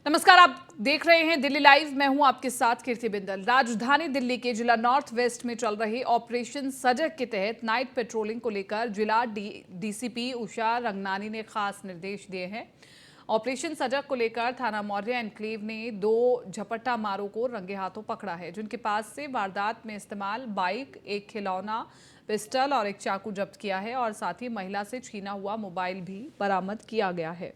नमस्कार, आप देख रहे हैं दिल्ली लाइव। मैं हूं आपके साथ कीर्ति बिंदल। राजधानी दिल्ली के जिला नॉर्थ वेस्ट में चल रही ऑपरेशन सजग के तहत नाइट पेट्रोलिंग को लेकर जिला डीसीपी उषा रंगनानी ने खास निर्देश दिए हैं। ऑपरेशन सजग को लेकर थाना मौर्य एनक्लेव ने 2 झपट्टा मारों को रंगे हाथों पकड़ा है, जिनके पास से वारदात में इस्तेमाल बाइक, एक खिलौना, पिस्टल और एक चाकू जब्त किया है और साथ ही महिला से छीना हुआ मोबाइल भी बरामद किया गया है।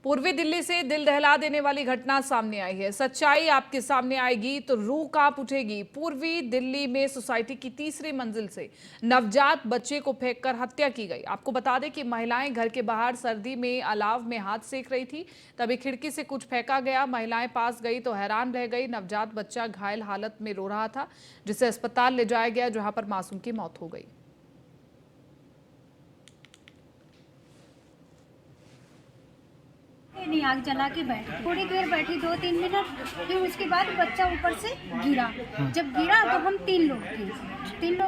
पूर्वी दिल्ली से दिल दहला देने वाली घटना सामने आई है। सच्चाई आपके सामने आएगी तो रूह कांप उठेगी। पूर्वी दिल्ली में सोसाइटी की तीसरी मंजिल से नवजात बच्चे को फेंककर हत्या की गई। आपको बता दें कि महिलाएं घर के बाहर सर्दी में अलाव में हाथ सेक रही थी, तभी खिड़की से कुछ फेंका गया। महिलाएं पास गई तो हैरान रह गई। नवजात बच्चा घायल हालत में रो रहा था, जिसे अस्पताल ले जाया गया, जहां पर मासूम की मौत हो गई। नहीं, आग जला के बैठी, थोड़ी देर बैठी 2-3 मिनट, फिर उसके बाद बच्चा ऊपर से गिरा। जब गिरा तो हम 3 लोग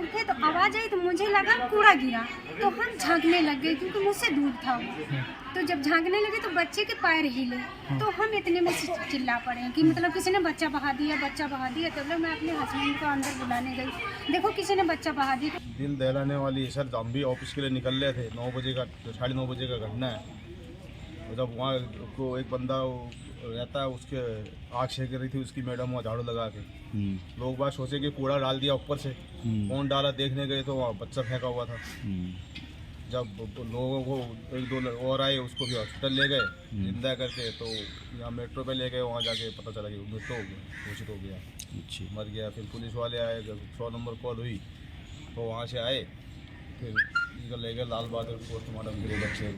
थे तो आवाज़ आई तो मुझे लगा कूड़ा गिरा, तो हम झांकने लग गए क्योंकि मुझसे दूर था। तो जब झांकने लगे तो बच्चे के पैर हिले, तो हम इतने में चिल्ला पड़े कि मतलब किसी ने बच्चा बहा दिया। तब मैं अपने हस्बैंड को अंदर बुलाने गई, देखो किसी ने बच्चा बहा दिया। दिल दहलाने वाली सर, हम भी ऑफिस के लिए निकल रहे थे। 9 बजे का 9:30 बजे का घटना है। जब वहाँ को एक बंदा रहता है, उसके आग सेक रही थी उसकी मैडम, वहाँ झाड़ू लगा के। लोग बात सोचे कि कूड़ा डाल दिया ऊपर से, कौन डाला देखने गए तो वहाँ बच्चा फेंका हुआ था। जब लोगों को 1-2 और आए, उसको भी हॉस्पिटल ले गए जिंदा करके, तो यहाँ मेट्रो पे ले गए। वहाँ जाके पता चला कि मृत्यु हो गया, घोषित हो गया, मर गया। फिर पुलिस वाले आए, जब 100 नंबर कॉल हुई तो वहाँ से आए, फिर ले गए लाल बहादुर पोस्टमार्टम के लिए बच्चे।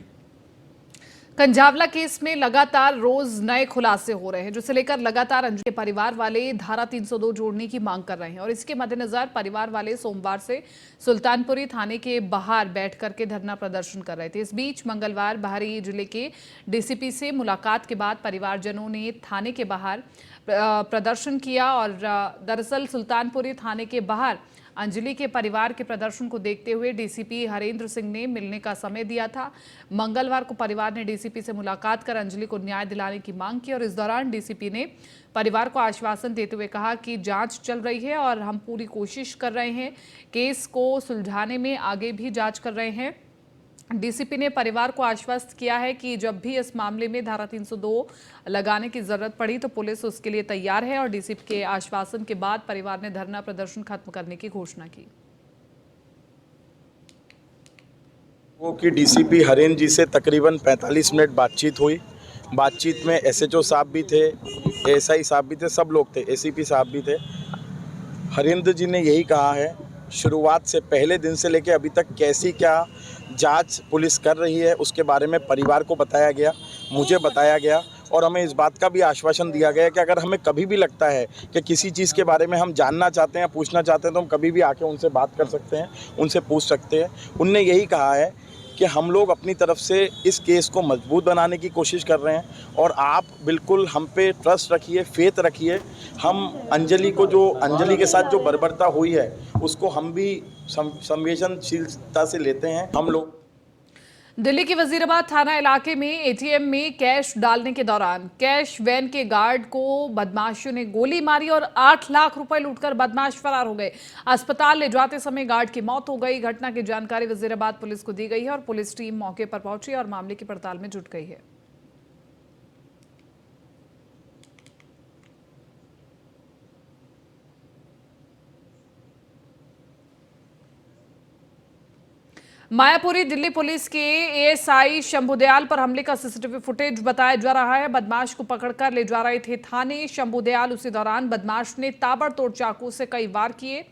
कंझावला केस में लगातार रोज नए खुलासे हो रहे हैं, जिसे लेकर लगातार अंजलि के परिवार वाले धारा 302 जोड़ने की मांग कर रहे हैं। और इसके मद्देनजर परिवार वाले सोमवार से सुल्तानपुरी थाने के बाहर बैठ करके धरना प्रदर्शन कर रहे थे। इस बीच मंगलवार बाहरी जिले के डीसीपी से मुलाकात के बाद परिवारजनों ने थाने के बाहर प्रदर्शन किया। और दरअसल सुल्तानपुरी थाने के बाहर अंजलि के परिवार के प्रदर्शन को देखते हुए डीसीपी हरेंद्र सिंह ने मिलने का समय दिया था। मंगलवार को परिवार ने डीसीपी से मुलाकात कर अंजलि को न्याय दिलाने की मांग की और इस दौरान डीसीपी ने परिवार को आश्वासन देते हुए कहा कि जांच चल रही है और हम पूरी कोशिश कर रहे हैं, केस को सुलझाने में आगे भी जांच कर रहे हैं। डीसीपी ने परिवार को आश्वस्त किया है कि जब भी इस मामले में धारा 302 लगाने की जरूरत पड़ी तो पुलिस उसके लिए तैयार है। और डीसीपी के आश्वासन के बाद परिवार ने धरना प्रदर्शन खत्म करने की घोषणा की। वो कि डीसीपी हरेंद्र जी से तकरीबन 45 मिनट बातचीत हुई। बातचीत में एसएचओ साहब भी थे, एएसआई साहब भी थे, सब लोग थे, एसीपी साहब भी थे। हरेंद्र जी ने यही कहा है, शुरुआत से पहले दिन से लेकर अभी तक कैसी क्या जांच पुलिस कर रही है उसके बारे में परिवार को बताया गया, मुझे बताया गया। और हमें इस बात का भी आश्वासन दिया गया कि अगर हमें कभी भी लगता है कि किसी चीज़ के बारे में हम जानना चाहते हैं, पूछना चाहते हैं, तो हम कभी भी आके उनसे बात कर सकते हैं, उनसे पूछ सकते हैं। उनने यही कहा है कि हम लोग अपनी तरफ से इस केस को मजबूत बनाने की कोशिश कर रहे हैं और आप बिल्कुल हम पे ट्रस्ट रखिए, फेथ रखिए। हम अंजलि को, जो अंजलि के साथ जो बर्बरता हुई है उसको हम भी संवेदनशीलता से लेते हैं। हम लोग दिल्ली के वजीराबाद थाना इलाके में एटीएम में कैश डालने के दौरान कैश वैन के गार्ड को बदमाशों ने गोली मारी और 8 लाख रुपए लूटकर बदमाश फरार हो गए। अस्पताल ले जाते समय गार्ड की मौत हो गई। घटना की जानकारी वजीराबाद पुलिस को दी गई है और पुलिस टीम मौके पर पहुंची और मामले की पड़ताल में जुट गई है। मायापुरी दिल्ली पुलिस के एएसआई शंभुदयाल पर हमले का सीसीटीवी फुटेज बताया जा रहा है। बदमाश को पकड़कर ले जा रहे थे थाने शंभुदयाल। उसी दौरान बदमाश ने ताबड़तोड़ चाकू से कई वार किए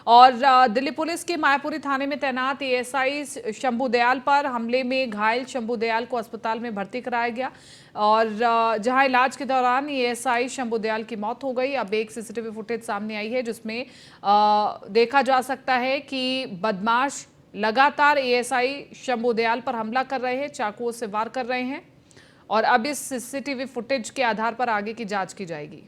और दिल्ली पुलिस के मायापुरी थाने में तैनात एएसआई शंभुदयाल पर हमले में घायल शंभुदयाल को अस्पताल में भर्ती कराया गया और जहां इलाज के दौरान एएसआई शंभुदयाल की मौत हो गई। अब एक सीसीटीवी फुटेज सामने आई है जिसमें देखा जा सकता है कि बदमाश लगातार एएसआई शंभुदयाल पर हमला कर रहे हैं, चाकुओं से वार कर रहे हैं और अब इस सीसीटीवी फुटेज के आधार पर आगे की जांच की जाएगी।